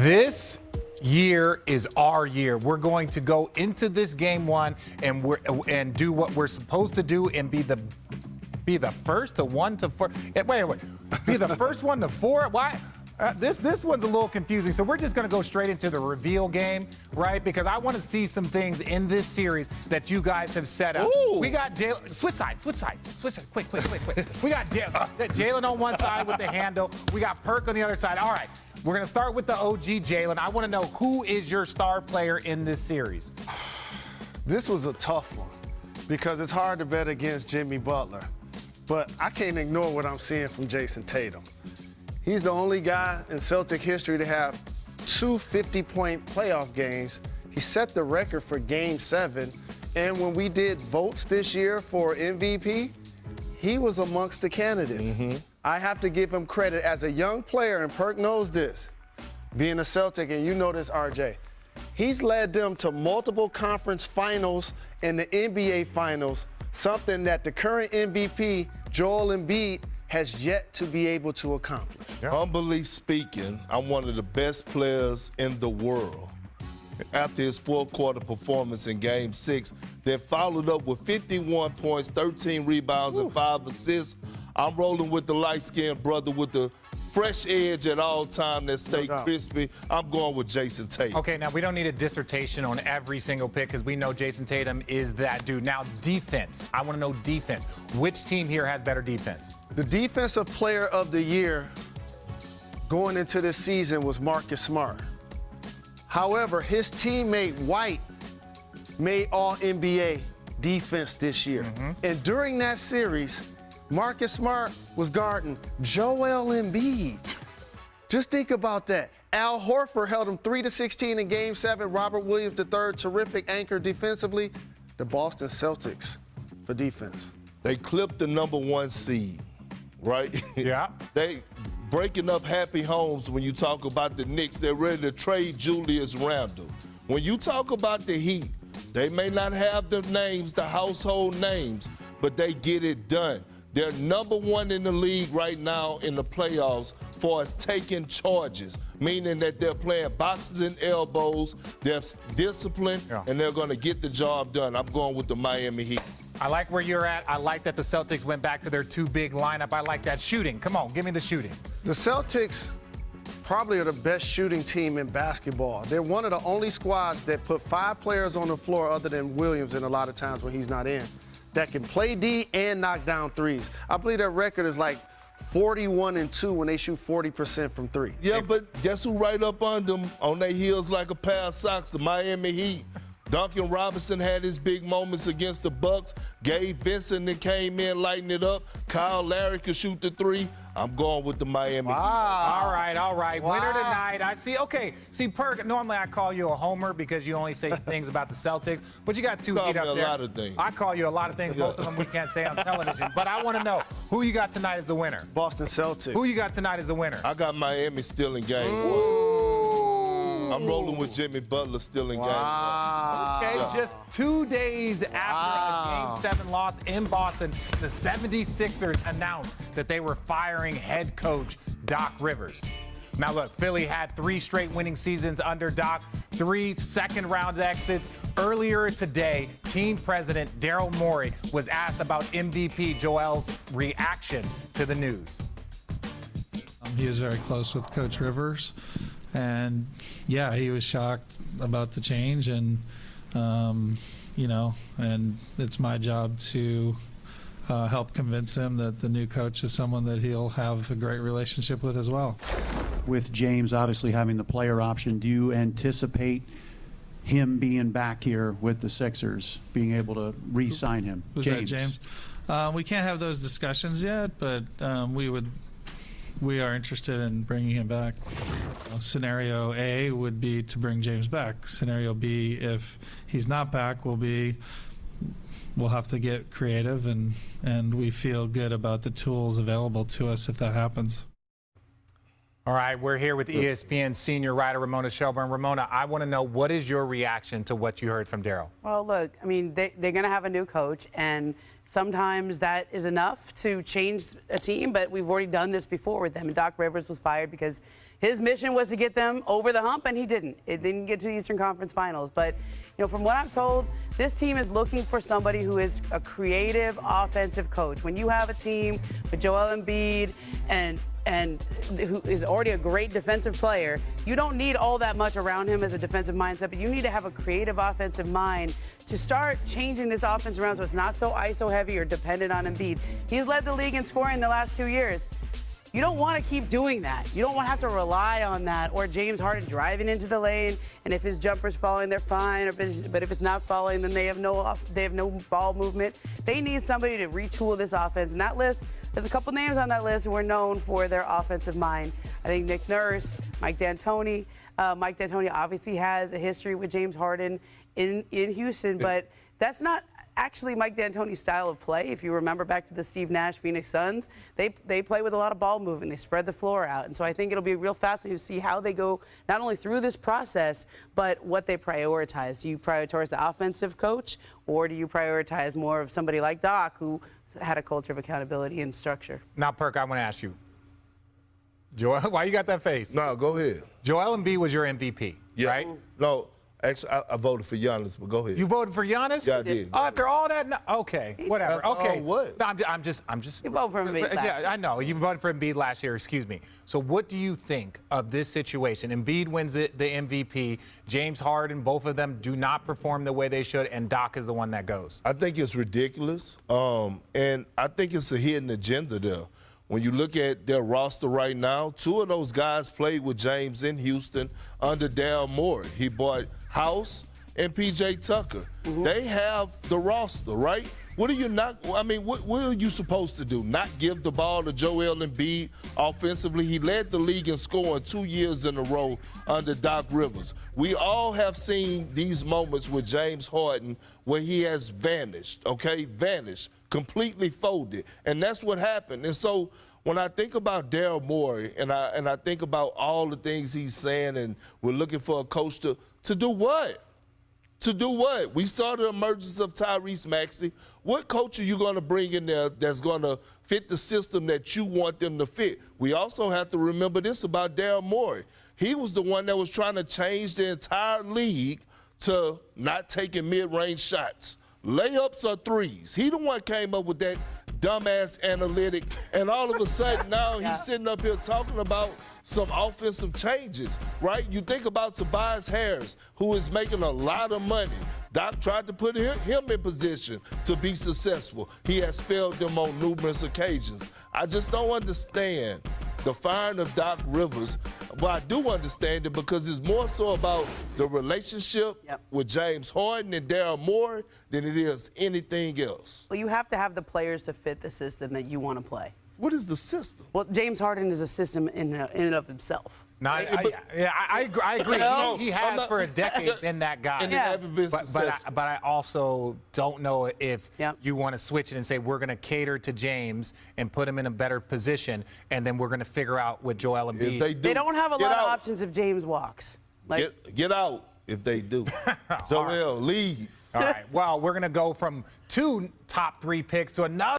This year is our year. We're going to go into this game one and do what we're supposed to do and be the first to 1 to 4. Wait. Be the first one to 4? Why? This one's a little confusing. So we're just going to go straight into the reveal game, right? Because I want to see some things in this series that you guys have set up. Ooh. We got Jalen. Switch sides. Quick. We got Jalen on one side with the handle. We got Perk on the other side. All right. We're going to start with the OG Jalen. I want to know, who is your star player in this series? This was a tough one because it's hard to bet against Jimmy Butler. But I can't ignore what I'm seeing from Jason Tatum. He's the only guy in Celtic history to have 2 50-point playoff games. He set the record for Game 7. And when we did votes this year for MVP, he was amongst the candidates. Mm-hmm. I have to give him credit as a young player, and Perk knows this, being a Celtic, and you know this, RJ. He's led them to multiple conference finals and the NBA finals, something that the current MVP, Joel Embiid, has yet to be able to accomplish. Yeah. Humbly speaking, I'm one of the best players in the world. After his fourth-quarter performance in Game 6, then followed up with 51 points, 13 rebounds, and 5 assists, I'm rolling with the light-skinned brother with the fresh edge at all time that stay crispy. I'm going with Jason Tatum. Okay, now we don't need a dissertation on every single pick because we know Jason Tatum is that dude. Now, defense. I want to know defense. Which team here has better defense? The defensive player of the year going into this season was Marcus Smart. However, his teammate White made All-NBA defense this year. Mm-hmm. And during that series, Marcus Smart was guarding Joel Embiid. Just think about that. Al Horford held him 3-16 in Game 7. Robert Williams III, terrific anchor defensively. The Boston Celtics for defense. They clipped the #1 seed, right? Yeah. They breaking up happy homes when you talk about the Knicks. They're ready to trade Julius Randle. When you talk about the Heat, they may not have the names, the household names, but they get it done. They're #1 in the league right now in the playoffs for us taking charges, meaning that they're playing boxes and elbows, they're disciplined, and they're going to get the job done. I'm going with the Miami Heat. I like where you're at. I like that the Celtics went back to their 2 big lineup. I like that shooting. Come on, give me the shooting. The Celtics probably are the best shooting team in basketball. They're one of the only squads that put 5 players on the floor other than Williams, and a lot of times when he's not in, that can play D and knock down threes. I believe their record is like 41-2 when they shoot 40% from 3. Yeah, but guess who right up under them on their heels like a pair of socks? The Miami Heat. Duncan Robinson had his big moments against the Bucks. Gabe Vincent that came in, lighting it up. Kyle Lowry could shoot the 3. I'm going with the Miami Heat. All right. Wow. Winner tonight. I see. Okay. See, Perk, normally I call you a homer because you only say things about the Celtics, but you got 2 feet up there. You call me a lot of things. I call you a lot of things. Most of them we can't say on television. But I want to know, who you got tonight as the winner? Boston Celtics. Who you got tonight as the winner? I got Miami still in Game 1. I'm rolling with Jimmy Butler still in Game 1. Okay, just 2 days after a Game 7 loss in Boston, the 76ers announced that they were firing head coach Doc Rivers. Now look, Philly had 3 straight winning seasons under Doc, 3 second-round exits. Earlier today, team president Daryl Morey was asked about MVP Joel's reaction to the news. He was very close with Coach Rivers. And yeah, he was shocked about the change, and and it's my job to help convince him that the new coach is someone that he'll have a great relationship with as well. With James obviously having the player option, do you anticipate him being back here with the Sixers, being able to re-sign him? Who's that, James? We can't have those discussions yet, but we are interested in bringing him back. Scenario A would be to bring James back. Scenario B, if he's not back, we'll have to get creative, and we feel good about the tools available to us if that happens. All right, we're here with ESPN senior writer Ramona Shelburne. Ramona, I want to know, what is your reaction to what you heard from Daryl? Well, look, I mean, they're going to have a new coach, and sometimes that is enough to change a team, but we've already done this before with them. And Doc Rivers was fired because his mission was to get them over the hump, and he didn't. It didn't get to the Eastern Conference Finals. But, you know, from what I'm told, this team is looking for somebody who is a creative offensive coach. When you have a team with Joel Embiid and who is already a great defensive player, you don't need all that much around him as a defensive mindset, but you need to have a creative offensive mind to start changing this offense around so it's not so ISO heavy or dependent on Embiid. He's led the league in scoring the last 2 years. You don't want to keep doing that. You don't want to have to rely on that, or James Harden driving into the lane, and if his jumper's falling, they're fine. But if it's not falling, then they have no ball movement. They need somebody to retool this offense. And that list, there's a couple names on that list who are known for their offensive mind. I think Nick Nurse, Mike D'Antoni. Mike D'Antoni obviously has a history with James Harden in Houston, but that's not actually Mike D'Antoni's style of play. If you remember back to the Steve Nash Phoenix Suns, they play with a lot of ball movement. They spread the floor out. And so I think it'll be real fascinating to see how they go not only through this process, but what they prioritize. Do you prioritize the offensive coach, or do you prioritize more of somebody like Doc, who had a culture of accountability and structure? Now, Perk, I want to ask you, Joel, why you got that face? No, go ahead. Joel Embiid was your MVP, right? No, actually, I voted for Giannis, but go ahead. You voted for Giannis? Yeah, I did. Oh, after all that? No, okay, whatever. After Okay. all what? No, I'm just. You voted for Embiid last Yeah, year. I know. You voted for Embiid last year, excuse me. So what do you think of this situation? Embiid wins the MVP. James Harden, both of them do not perform the way they should, and Doc is the one that goes. I think it's ridiculous, and I think it's a hidden agenda there. When you look at their roster right now, 2 of those guys played with James in Houston under Daryl Morey. He bought House and P.J. Tucker. They have the roster, right? What are you not? I mean, what are you supposed to do? Not give the ball to Joel Embiid offensively? He led the league in scoring 2 years in a row under Doc Rivers. We all have seen these moments with James Harden where he has vanished, okay? Vanished, completely folded. And that's what happened. And so when I think about Daryl Morey and I think about all the things he's saying, and we're looking for a coach to do what? To do what? We saw the emergence of Tyrese Maxey. What coach are you going to bring in there that's going to fit the system that you want them to fit? We also have to remember this about Daryl Morey. He was the one that was trying to change the entire league to not taking mid-range shots. Layups or threes. He the one came up with that dumbass analytic, and all of a sudden now he's sitting up here talking about some offensive changes, right? You think about Tobias Harris, who is making a lot of money. Doc tried to put him in position to be successful. He has failed them on numerous occasions. I just don't understand the firing of Doc Rivers. But I do understand it because it's more so about the relationship with James Harden and Daryl Morey than it is anything else. Well, you have to have the players to fit the system that you want to play. What is the system? Well, James Harden is a system in and of himself. No, I agree. No, he has for a decade been that guy. And they haven't been successful. But I also don't know if you want to switch it and say we're going to cater to James and put him in a better position, and then we're going to figure out with Joel Embiid. They don't have a lot of options if James walks. Get out if they do. Joel, leave. All right. Well, we're going to go from 2 top 3 picks to another.